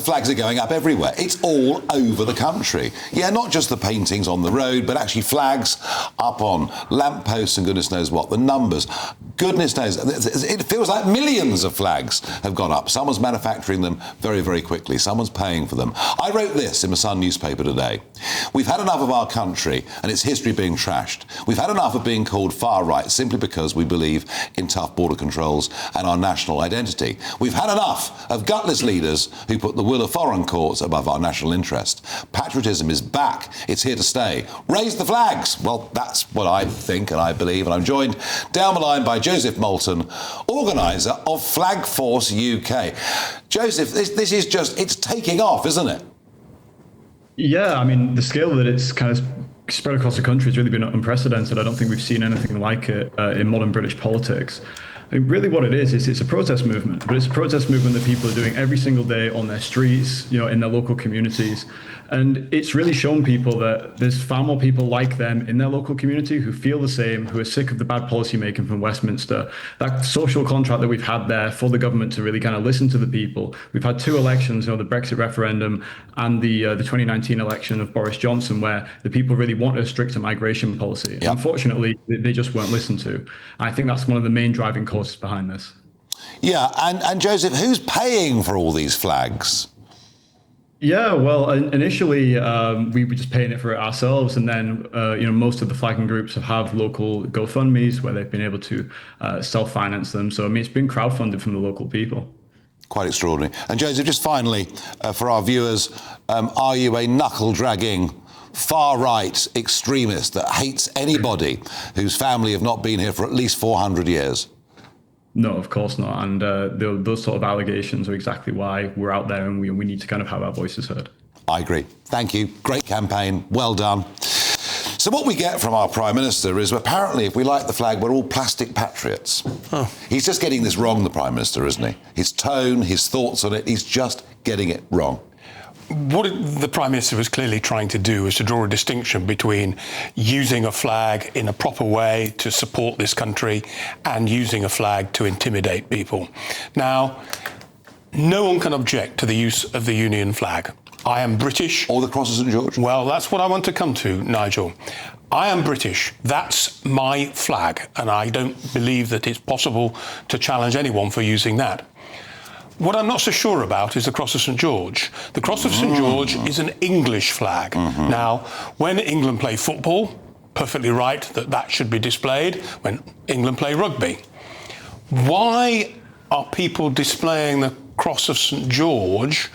flags are going up everywhere. It's all over the country. Yeah, not just the paintings on the road, but actually flags up on lampposts and goodness knows what. The numbers, goodness knows. It feels like millions of flags have gone up. Someone's manufacturing them very, very quickly. Someone's paying for them. I wrote this in my Sun newspaper today. We've had enough of our country and its history being trashed. We've had enough of being called far right simply because we believe in tough border controls and our national identity. We've had enough of gutless leaders who put the will of foreign courts above our national interest. Patriotism is back. It's here to stay. Raise the flags. Well, that's what I think and I believe. And I'm joined down the line by Joseph Moulton, organiser of Flag Force UK. Joseph, this is just, it's taking off, isn't it? Yeah, I mean, the scale that it's kind of spread across the country has really been unprecedented. I don't think we've seen anything like it in modern British politics. I mean, really what it is it's a protest movement, but it's a protest movement that people are doing every single day on their streets, in their local communities. And it's really shown people that there's far more people like them in their local community who feel the same, who are sick of the bad policy making from Westminster. That social contract that we've had there for the government to really kind of listen to the people. We've had two elections, the Brexit referendum and the 2019 election of Boris Johnson, where the people really want a stricter migration policy. Yep. Unfortunately, they just weren't listened to. I think that's one of the main driving causes behind this. Yeah, and Joseph, who's paying for all these flags? Yeah, well, initially we were just paying it for it ourselves, and then most of the flagging groups have local GoFundMes where they've been able to self-finance them. So I mean, it's been crowdfunded from the local people. Quite extraordinary. And Joseph, just finally, for our viewers, are you a knuckle-dragging, far-right extremist that hates anybody whose family have not been here for at least 400 years? No, of course not. And those sort of allegations are exactly why we're out there and we need to kind of have our voices heard. I agree. Thank you. Great campaign. Well done. So what we get from our Prime Minister is apparently if we like the flag, we're all plastic patriots. Oh. He's just getting this wrong, the Prime Minister, isn't he? His tone, his thoughts on it, he's just getting it wrong. What the Prime Minister was clearly trying to do is to draw a distinction between using a flag in a proper way to support this country and using a flag to intimidate people. Now, no one can object to the use of the Union flag. I am British. Or the Cross of St George. Well, that's what I want to come to, Nigel. I am British. That's my flag, and I don't believe that it's possible to challenge anyone for using that. What I'm not so sure about is the Cross of St George. The Cross of St George is an English flag. Mm-hmm. Now, when England play football, perfectly right that should be displayed. When England play rugby, why are people displaying the Cross of St George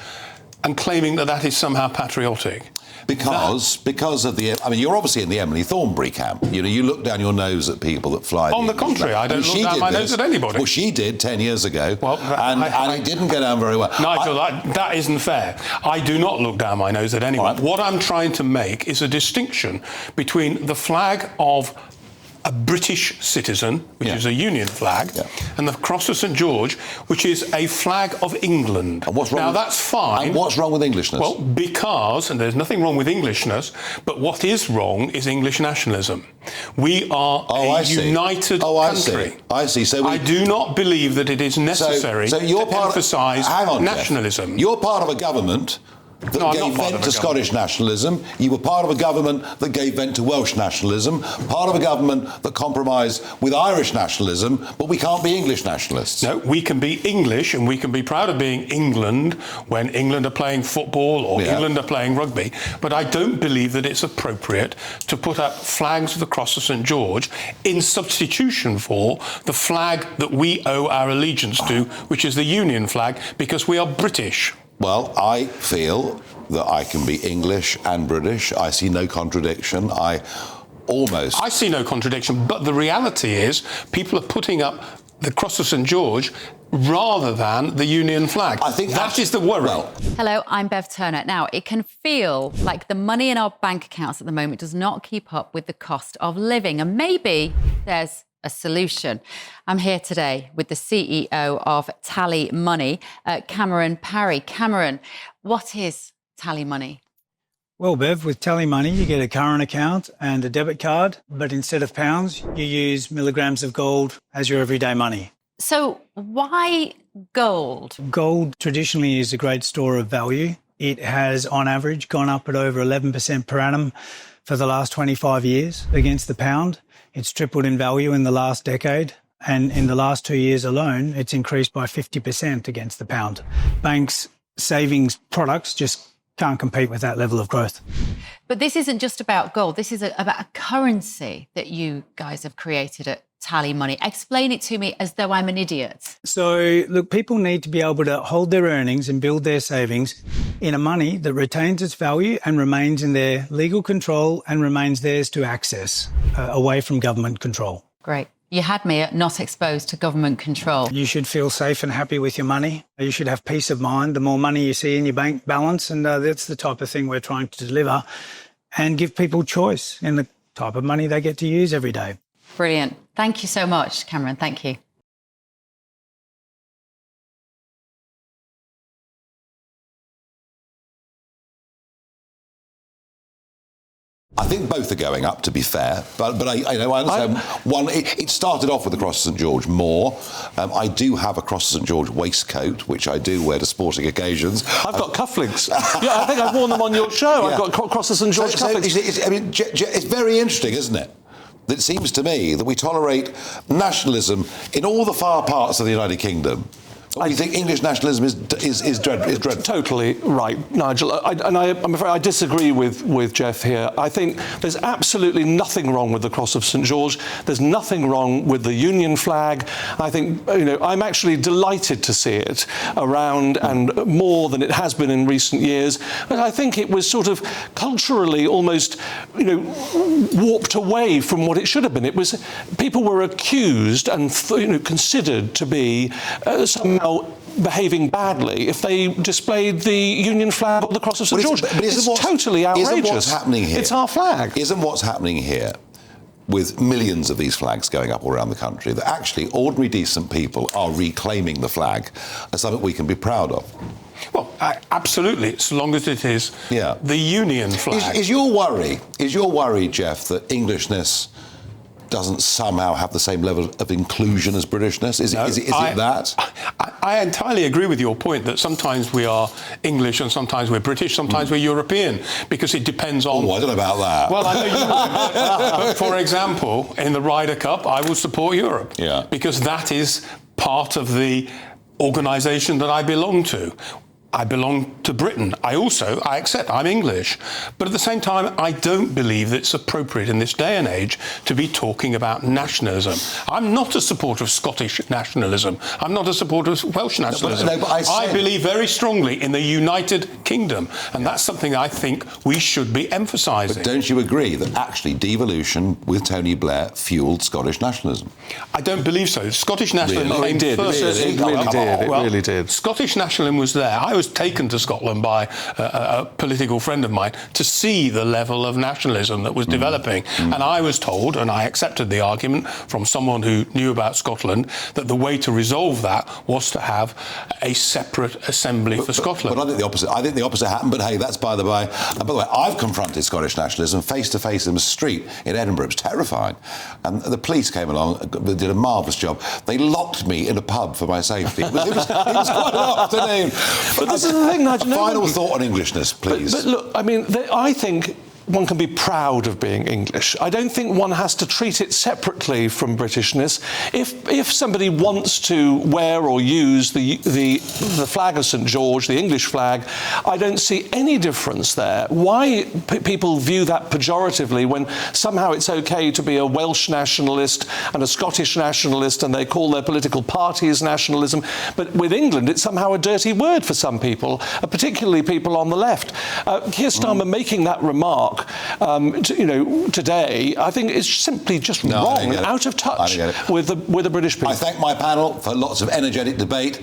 and claiming that is somehow patriotic? Because of the... I mean, you're obviously in the Emily Thornberry camp. You look down your nose at people that fly... On the contrary, I don't look down my nose at anybody. Well, she did 10 years ago, and it didn't go down very well. Nigel, that isn't fair. I do not look down my nose at anyone. Right. What I'm trying to make is a distinction between the flag of a British citizen, which is a Union flag, and the Cross of St George, which is a flag of England. And what's wrong now, that's fine. And what's wrong with Englishness? Well, because, and there's nothing wrong with Englishness, but what is wrong is English nationalism. We are a united country. I see. So I do not believe that it is necessary to emphasise nationalism. You're part of a government that gave vent to Scottish nationalism. You were part of a government that gave vent to Welsh nationalism, part of a government that compromised with Irish nationalism, but we can't be English nationalists. No, we can be English and we can be proud of being England when England are playing football or England are playing rugby, but I don't believe that it's appropriate to put up flags of the Cross of St George in substitution for the flag that we owe our allegiance to, which is the Union flag, because we are British. Well, I feel that I can be English and British. I see no contradiction. I see no contradiction, but the reality is people are putting up the Cross of St George rather than the Union flag. I think that is the worry. Hello, I'm Bev Turner. Now, it can feel like the money in our bank accounts at the moment does not keep up with the cost of living, and maybe there's a solution. I'm here today with the CEO of TallyMoney, Cameron Parry. Cameron, what is TallyMoney? Well, Bev, with TallyMoney, you get a current account and a debit card, but instead of pounds, you use milligrams of gold as your everyday money. So why gold? Gold traditionally is a great store of value. It has, on average, gone up at over 11% per annum for the last 25 years against the pound. It's tripled in value in the last decade. And in the last 2 years alone, it's increased by 50% against the pound. Banks' savings products just can't compete with that level of growth. But this isn't just about gold. This is about a currency that you guys have created at TallyMoney. Explain it to me as though I'm an idiot. So, look, people need to be able to hold their earnings and build their savings in a money that retains its value and remains in their legal control and remains theirs to access, away from government control. Great. You had me at not exposed to government control. You should feel safe and happy with your money. You should have peace of mind the more money you see in your bank balance, and that's the type of thing we're trying to deliver and give people choice in the type of money they get to use every day. Brilliant. Thank you so much, Cameron. Thank you. I think both are going up, to be fair, but I understand one. It started off with the Cross of St George more. I do have a Cross of St George waistcoat, which I do wear to sporting occasions. I've got cufflinks. Yeah, I think I've worn them on your show. Yeah. I've got Cross of St George cufflinks. It's very interesting, isn't it? It seems to me that we tolerate nationalism in all the far parts of the United Kingdom. I think English nationalism is dreadful. Totally right, Nigel. I'm afraid I disagree with Geoff here. I think there's absolutely nothing wrong with the Cross of St George. There's nothing wrong with the Union flag. I think, I'm actually delighted to see it around and more than it has been in recent years. But I think it was sort of culturally almost, warped away from what it should have been. It was, people were accused and, considered to be somehow behaving badly if they displayed the Union flag or the Cross of St George. It's totally outrageous. Isn't what's happening here? It's our flag. Isn't what's happening here, with millions of these flags going up all around the country, that actually ordinary decent people are reclaiming the flag as something we can be proud of? Well, absolutely, as long as it is the Union flag. Is your worry, Geoff, that Englishness doesn't somehow have the same level of inclusion as Britishness? Is it that? I entirely agree with your point that sometimes we are English and sometimes we're British, sometimes we're European, because it depends on... Oh, I don't know about that. Well, I know you would. But for example, in the Ryder Cup, I will support Europe. Yeah. Because that is part of the organisation that I belong to. I belong to Britain. I accept I'm English. But at the same time, I don't believe that it's appropriate in this day and age to be talking about nationalism. I'm not a supporter of Scottish nationalism. I'm not a supporter of Welsh nationalism. I believe very strongly in the United Kingdom, and that's something I think we should be emphasising. But don't you agree that actually devolution with Tony Blair fuelled Scottish nationalism? I don't believe so. Scottish nationalism came first. It really did. Scottish nationalism was there. I was taken to Scotland by a political friend of mine to see the level of nationalism that was developing. And I was told, and I accepted the argument from someone who knew about Scotland, that the way to resolve that was to have a separate assembly for Scotland. But I think the opposite. I think the opposite happened, but hey, that's by the by. And by the way, I've confronted Scottish nationalism face-to-face in the street in Edinburgh. It was terrifying. And the police came along, did a marvellous job. They locked me in a pub for my safety. It was quite an afternoon. But this is the thing, Nigel. Final thought on Englishness, please. But look, I think one can be proud of being English. I don't think one has to treat it separately from Britishness. If somebody wants to wear or use the flag of St George, the English flag, I don't see any difference there. Why people view that pejoratively when somehow it's okay to be a Welsh nationalist and a Scottish nationalist and they call their political parties nationalism, but with England it's somehow a dirty word for some people, particularly people on the left. Keir Starmer making that remark today, I think is simply just wrong and out of touch with the British people. I thank my panel for lots of energetic debate.